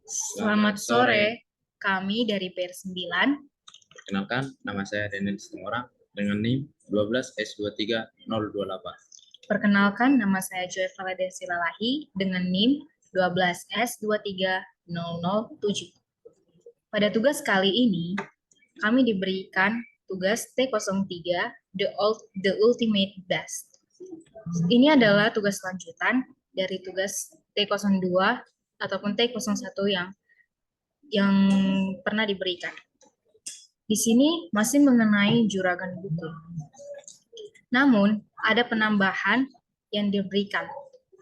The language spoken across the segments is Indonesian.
Selamat sore, kami dari PR9. Perkenalkan, nama saya Daniel Situmorang dengan NIM 12S23028. Perkenalkan, nama saya Joy Valedensi Lalahi dengan NIM 12S23007. Pada tugas kali ini, kami diberikan tugas T03, The Ultimate Best. Ini adalah tugas lanjutan dari tugas T02 ataupun T01 yang pernah diberikan. Di sini masih mengenai juragan buku. Namun, ada penambahan yang diberikan.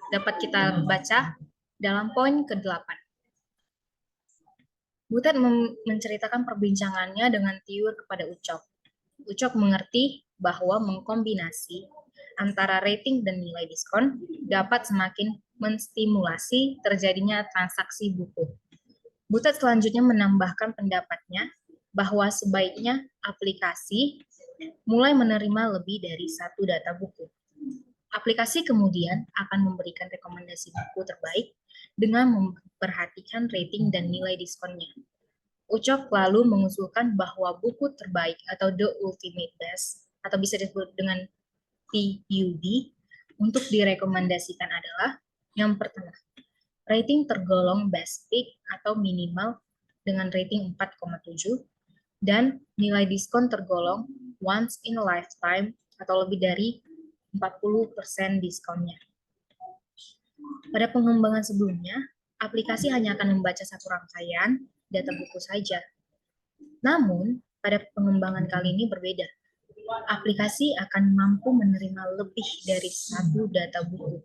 Dapat kita baca dalam poin ke-8. Butet menceritakan perbincangannya dengan Tiur kepada Ucok. Ucok mengerti bahwa mengkombinasi antara rating dan nilai diskon dapat semakin menstimulasi terjadinya transaksi buku. Butet selanjutnya menambahkan pendapatnya bahwa sebaiknya aplikasi mulai menerima lebih dari satu data buku. Aplikasi kemudian akan memberikan rekomendasi buku terbaik dengan memperhatikan rating dan nilai diskonnya. Ucok lalu mengusulkan bahwa buku terbaik atau The Ultimate Best atau bisa disebut dengan TUB untuk direkomendasikan adalah yang pertama, rating tergolong best pick atau minimal dengan rating 4,7 dan nilai diskon tergolong once in a lifetime atau lebih dari 40% diskonnya. Pada pengembangan sebelumnya, aplikasi hanya akan membaca satu rangkaian data buku saja. Namun, pada pengembangan kali ini berbeda. Aplikasi akan mampu menerima lebih dari satu data buku.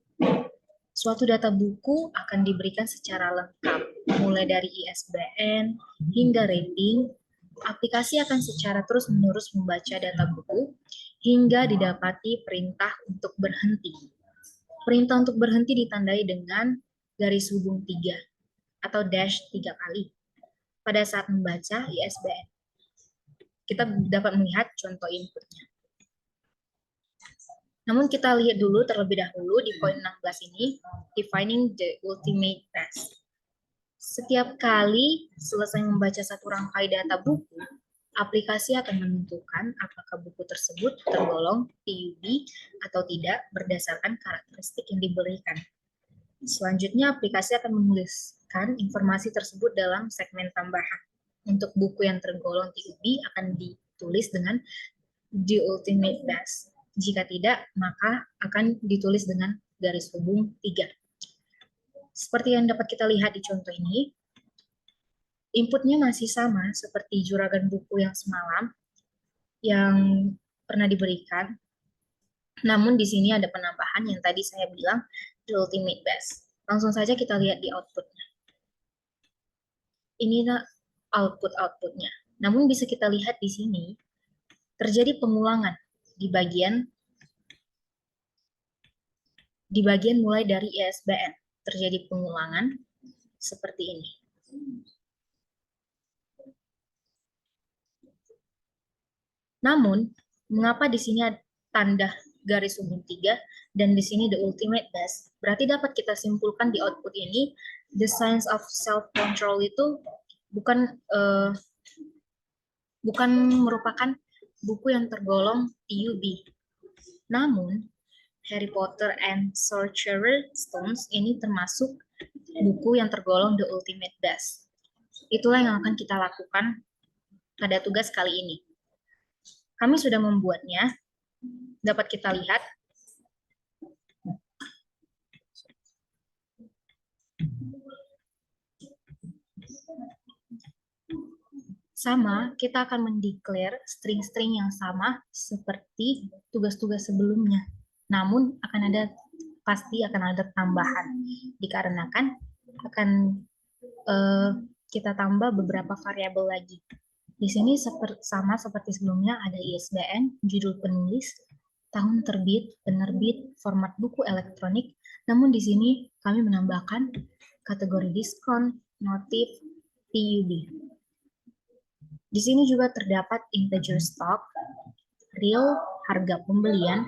Suatu data buku akan diberikan secara lengkap, mulai dari ISBN hingga rating. Aplikasi akan secara terus-menerus membaca data buku hingga didapati perintah untuk berhenti. Perintah untuk berhenti ditandai dengan garis hubung 3 atau dash 3 kali pada saat membaca ISBN. Kita dapat melihat contoh inputnya. Namun kita lihat dulu terlebih dahulu di poin 16 ini, defining the ultimate best. Setiap kali selesai membaca satu rangkai data buku, aplikasi akan menentukan apakah buku tersebut tergolong TUB atau tidak berdasarkan karakteristik yang diberikan. Selanjutnya, aplikasi akan menuliskan informasi tersebut dalam segmen tambahan. Untuk buku yang tergolong TUB akan ditulis dengan The Ultimate Best. Jika tidak, maka akan ditulis dengan garis hubung 3. Seperti yang dapat kita lihat di contoh ini, inputnya masih sama seperti juragan buku yang semalam yang pernah diberikan. Namun di sini ada penambahan yang tadi saya bilang the ultimate best. Langsung saja kita lihat di outputnya. Ini outputnya. Namun bisa kita lihat di sini terjadi pengulangan di bagian mulai dari ISBN. Terjadi pengulangan seperti ini. Namun, mengapa di sini ada tanda garis hubung 3 dan di sini the ultimate best? Berarti dapat kita simpulkan di output ini, the science of self-control itu bukan merupakan buku yang tergolong TUB. Namun, Harry Potter and Sorcerer Stones ini termasuk buku yang tergolong the ultimate best. Itulah yang akan kita lakukan pada tugas kali ini. Kami sudah membuatnya, dapat kita lihat. Sama, kita akan mendeklar string-string yang sama seperti tugas-tugas sebelumnya. Namun pasti akan ada tambahan dikarenakan akan kita tambah beberapa variabel lagi. Di sini sama seperti sebelumnya ada ISBN, judul penulis, tahun terbit, penerbit, format buku elektronik. Namun di sini kami menambahkan kategori diskon, notif, TUB. Di sini juga terdapat integer stock, real harga pembelian,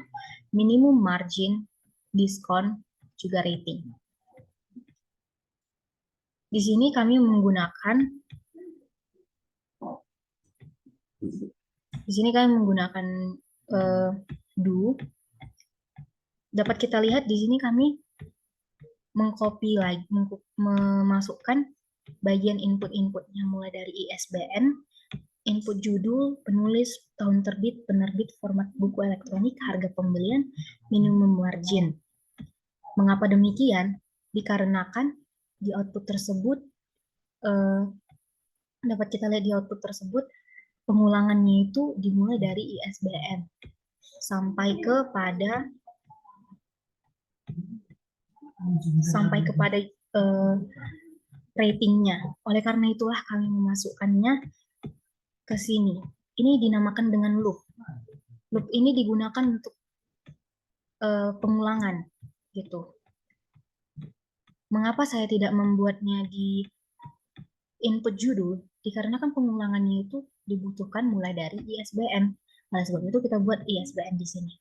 minimum margin, diskon, juga rating. Di Di sini kami menggunakan do. Dapat kita lihat di sini kami mengcopy lagi, memasukkan bagian input-inputnya mulai dari ISBN, input judul, penulis, tahun terbit, penerbit, format buku elektronik, harga pembelian, minimum margin. Mengapa demikian? Dikarenakan di output tersebut, dapat kita lihat di output tersebut, pengulangannya itu dimulai dari ISBN sampai kepada ratingnya. Oleh karena itulah kami memasukkannya ke sini. Ini dinamakan dengan loop. Loop ini digunakan untuk pengulangan, gitu. Mengapa saya tidak membuatnya di input judul? Dikarenakan pengulangannya itu dibutuhkan mulai dari ISBN. Oleh sebab itu kita buat ISBN di sini.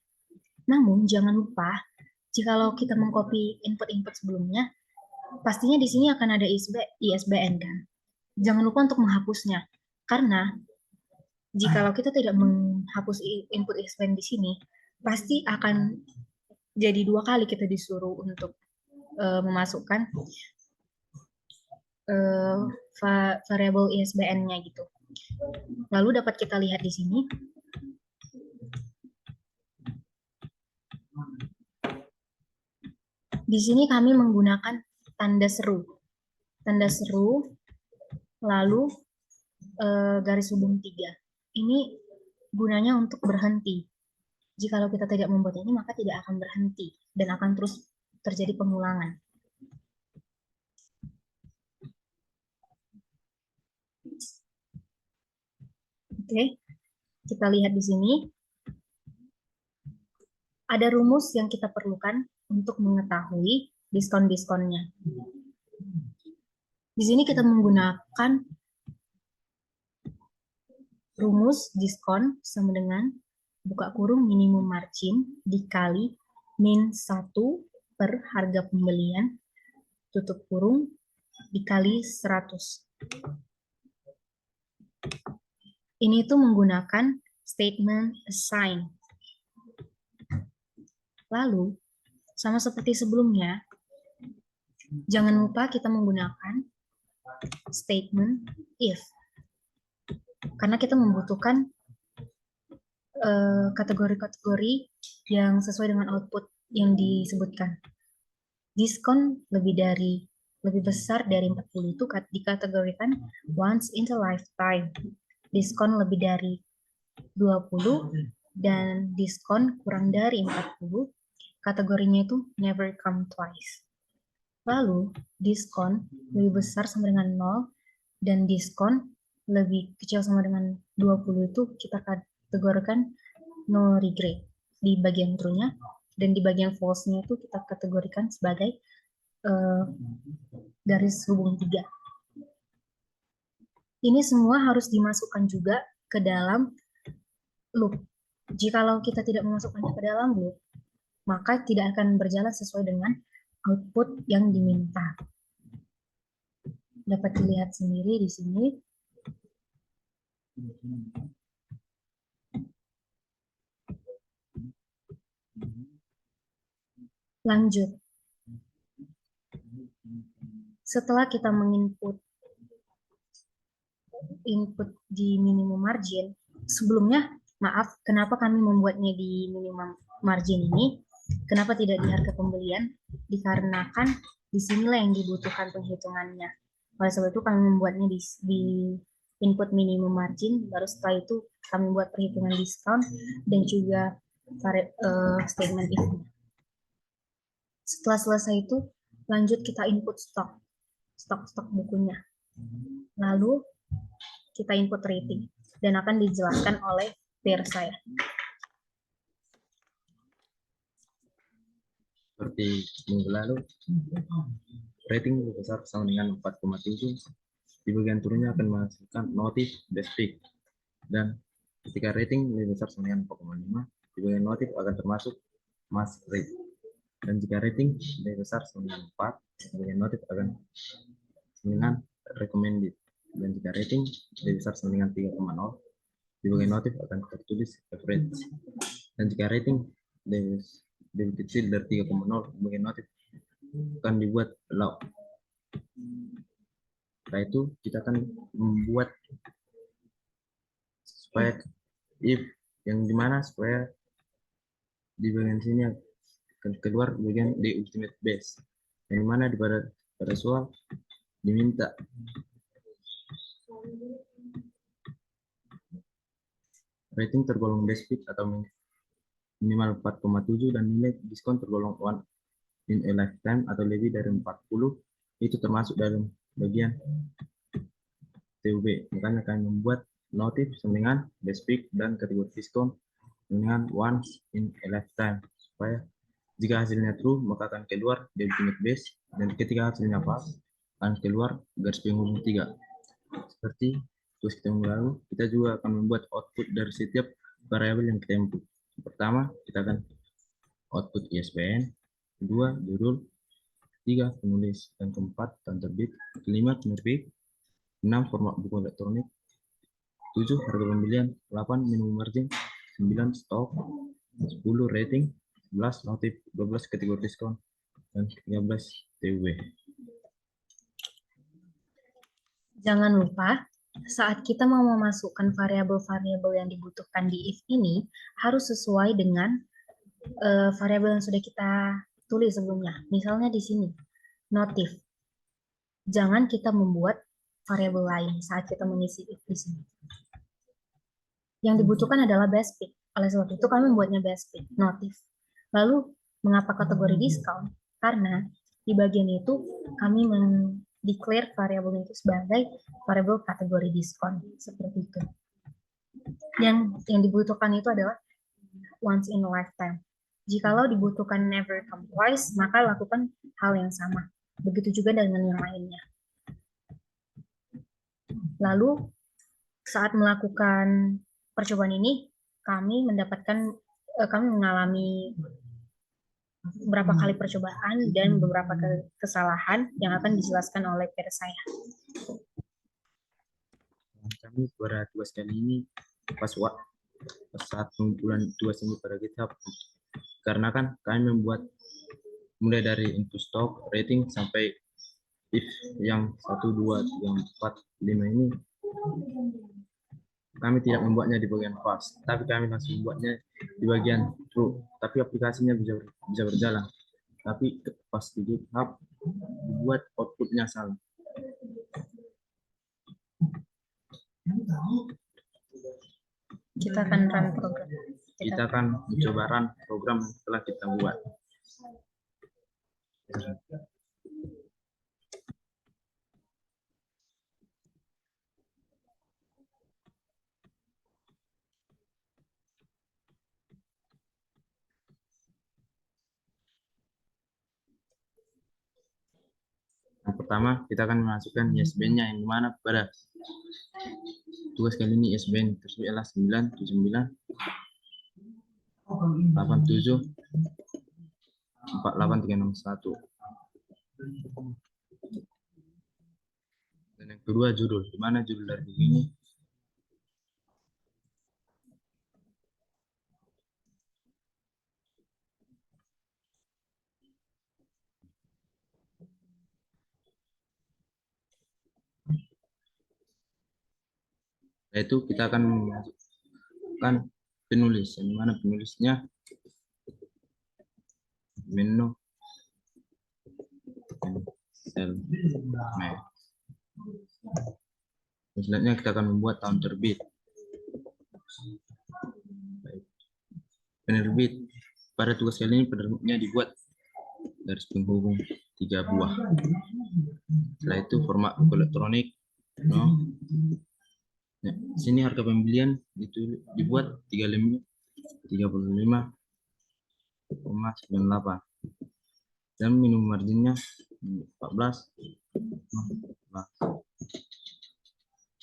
Namun jangan lupa, jikalau kita mengcopy input-input sebelumnya, pastinya di sini akan ada ISBN kan. Jangan lupa untuk menghapusnya, karena jikalau kita tidak menghapus input ISBN di sini, pasti akan jadi 2 kali kita disuruh untuk memasukkan variabel ISBN-nya gitu. Lalu dapat kita lihat di sini. Di sini kami menggunakan tanda seru. Tanda seru, lalu garis hubung 3. Ini gunanya untuk berhenti. Jikalau kita tidak membuat ini, maka tidak akan berhenti dan akan terus terjadi pengulangan. Oke, kita lihat di sini. Ada rumus yang kita perlukan untuk mengetahui diskon-diskonnya. Di sini kita menggunakan rumus diskon sama dengan buka kurung minimum margin dikali min 1 per harga pembelian tutup kurung dikali 100. Ini tuh menggunakan statement assign. Lalu, sama seperti sebelumnya, jangan lupa kita menggunakan statement if. Karena kita membutuhkan kategori-kategori yang sesuai dengan output yang disebutkan. Diskon lebih besar dari 40 itu dikategorikan once in a lifetime. Diskon lebih dari 20 dan diskon kurang dari 40, kategorinya itu never come twice. Lalu, diskon lebih besar sama dengan 0 dan diskon lebih kecil sama dengan 20 itu kita kategorikan no regret di bagian true-nya, dan di bagian false-nya itu kita kategorikan sebagai garis hubung 3. Ini semua harus dimasukkan juga ke dalam loop. Jikalau kita tidak memasukkannya ke dalam loop, maka tidak akan berjalan sesuai dengan output yang diminta. Dapat dilihat sendiri di sini. Lanjut. Setelah kita menginput di minimum margin, sebelumnya, maaf, kenapa kami membuatnya di minimum margin ini? Kenapa tidak di harga pembelian? Dikarenakan disinilah yang dibutuhkan penghitungannya. Oleh sebab itu kami membuatnya di input minimum margin, baru setelah itu kami buat perhitungan diskon dan juga statement if. Setelah selesai itu, lanjut kita input stok bukunya. Lalu kita input rating dan akan dijelaskan oleh peer saya. Seperti minggu lalu, rating lebih besar sama dengan 4,7. Di bagian turunnya akan menghasilkan notif best pick. Dan ketika rating lebih besar sama dengan 4,5, di bagian notif akan termasuk must rate. Dan jika rating lebih besar sama dengan 4, di bagian notif akan sama dengan recommended. Dan jika rating lebih besar sama dengan 3,0, di bagian notif akan tertulis average. Dan jika rating lebih kecil dari 3,0, di bagian notif akan dibuat low. Setelah itu kita akan membuat supaya if yang dimana supaya di bagian sini akan keluar bagian di ultimate base, yang dimana pada soal diminta rating tergolong best fit atau minimal 4,7 dan nilai diskon tergolong one in a lifetime atau lebih dari 40, itu termasuk dalam bagian TUB. Makanya kami membuat notif dengan best fit dan kategori diskon dengan once in a lifetime, supaya jika hasilnya true maka akan keluar di ultimate base, dan ketika hasilnya false akan keluar garis penghubung 3. Seperti tugas kita minggu lalu, kita juga akan membuat output dari setiap variabel yang kita input. Pertama, kita akan output ISBN, kedua judul, ketiga penulis, dan keempat tahun terbit, kelima penerbit, 6 format buku elektronik, 7 harga pembelian, 8 minimum margin, 9 stok, 10 rating, 11 notif, 12 kategori diskon, dan 13 TUB. Jangan lupa, saat kita mau memasukkan variabel-variabel yang dibutuhkan di if ini, harus sesuai dengan variabel yang sudah kita tulis sebelumnya. Misalnya di sini, notif. Jangan kita membuat variabel lain saat kita mengisi if di sini. Yang dibutuhkan adalah best fit. Oleh sebab itu kami membuatnya best fit, notif. Lalu, mengapa kategori diskon? Karena di bagian itu kami declare variabel itu sebagai variabel kategori diskon, seperti itu. Yang dibutuhkan itu adalah once in a lifetime. Jikalau dibutuhkan never come twice, maka lakukan hal yang sama. Begitu juga dengan yang lainnya. Lalu saat melakukan percobaan ini, kami mengalami beberapa kali percobaan dan beberapa kesalahan yang akan dijelaskan oleh peer saya. Kami pada tugas kali ini pas saat pengumpulan tugas ini pada GitHub, karena kan kami membuat mulai dari input stock, rating sampai if yang 1, 2, 3, 4, 5 ini kami tidak membuatnya di bagian false, tapi kami langsung membuatnya di bagian true, tapi aplikasinya bisa berjalan, tapi pas di GitHub dibuat outputnya salah. Kita akan run program. Kita akan mencoba run program yang telah kita buat. Yang pertama, kita akan memasukkan ISBN-nya yang dimana pada tugas kali ini ISBN tersebut adalah 979 87 48361. Dan yang kedua judul, di mana judul dari buku ini yaitu kita akan memasukkan penulis, yang mana penulisnya menu selanjutnya kita akan membuat tahun terbit. Penerbit pada tugas kali ini penerbitnya dibuat garis penghubung 3 buah. Setelah itu format buku elektronik, no. Nah, sini harga pembelian itu dibuat 3 lemnya 35,98 dan minimum marginnya 14.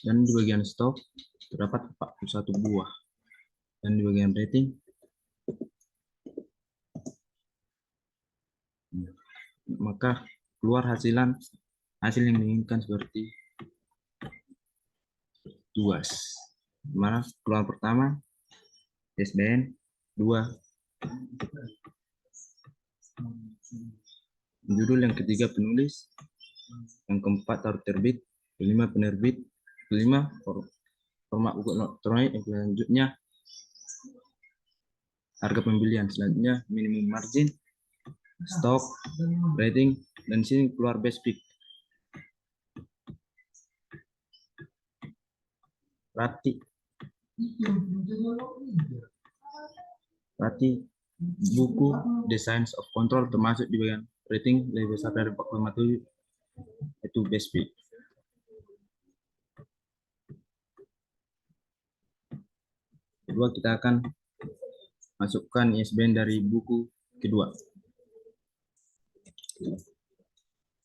Dan di bagian stok terdapat 41 buah, dan di bagian rating maka keluar hasilan hasil yang diinginkan seperti tugas. Mana keluar pertama SBN 2, judul yang ketiga penulis, yang keempat harus terbit, kelima penerbit, kelima format buku elektronik, yang selanjutnya harga pembelian, selanjutnya minimum margin, stok, rating, dan sini keluar best pick. Berarti buku The Science of Control termasuk di bagian rating lebih besar dari 4,7 itu best pick. Kedua kita akan masukkan ISBN dari buku kedua.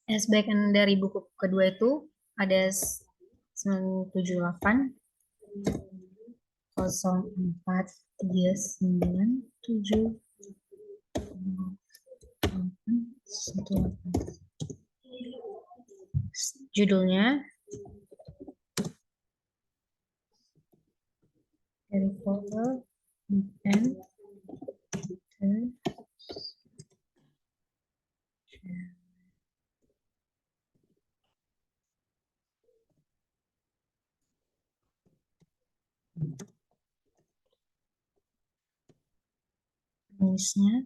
ISBN dari buku kedua itu ada 978 0439 7 judulnya Harry Potter and penulisnya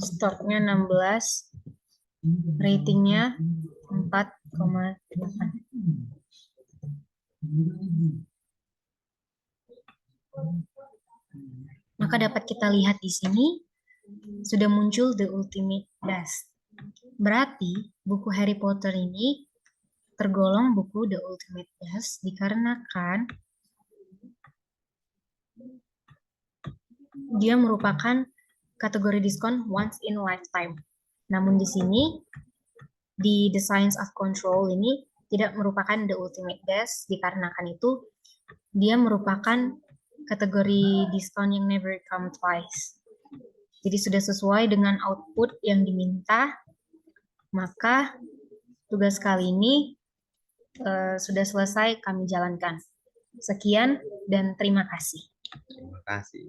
stoknya 16, ratingnya 4,8. Maka dapat kita lihat di sini sudah muncul The Ultimate Best. Berarti buku Harry Potter ini tergolong buku The Ultimate Best dikarenakan dia merupakan kategori diskon once in a lifetime. Namun di sini di The Science of Control ini tidak merupakan The Ultimate Best dikarenakan itu dia merupakan kategori diskon yang never come twice. Jadi sudah sesuai dengan output yang diminta, maka tugas kali ini sudah selesai kami jalankan. Sekian dan terima kasih. Terima kasih.